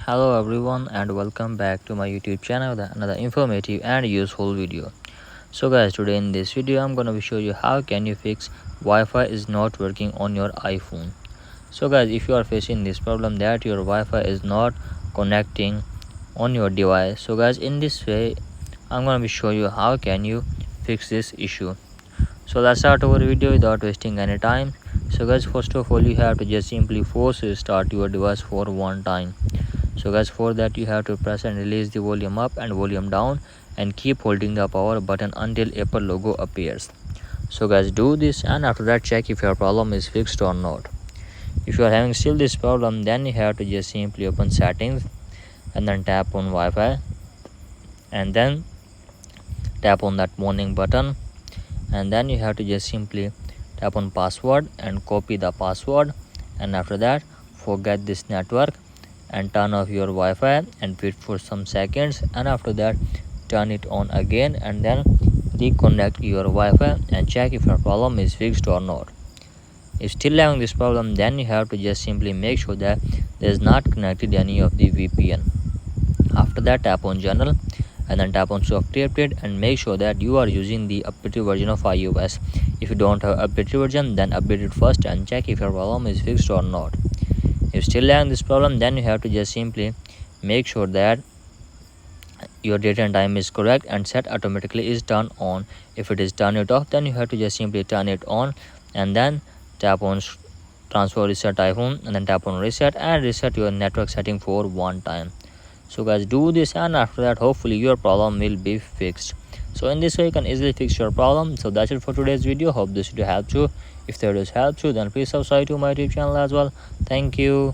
Hello everyone and welcome back to my YouTube channel with another informative and useful video. So guys, today in this video I'm gonna show you how can you fix Wi-Fi is not working on your iPhone. So guys, if you are facing this problem that your Wi-Fi is not connecting on your device, so guys, in this way I'm gonna show you how can you fix this issue. So let's start our video without wasting any time. So guys, first of all you have to just simply force restart your device for one time. So guys, for that you have to press and release the volume up and volume down and keep holding the power button until Apple logo appears. So guys, do this and after that check if your problem is fixed or not. If you are having still this problem, then you have to just simply open settings and then tap on Wi-Fi and then tap on that warning button, and then you have to just simply tap on password and copy the password, and after that forget this network and turn off your Wi-Fi and wait for some seconds, and after that turn it on again and then reconnect your Wi-Fi and check if your problem is fixed or not. If still having this problem, then you have to just simply make sure that there is not connected any of the VPN. After that tap on general and then tap on software update and make sure that you are using the updated version of iOS. If you don't have updated version, then update it first and check if your problem is fixed or not. If still having this problem, then you have to just simply make sure that your date and time is correct and set automatically is turned on. If it is turn it off, then you have to just simply turn it on and then tap on transfer reset iPhone and then tap on reset and reset your network setting for one time. So guys, do this and after that hopefully your problem will be fixed. So in this way you can easily fix your problem. So that's it for today's video. Hope this video helped you. If the video helped you, then please subscribe to my YouTube channel as well. Thank you.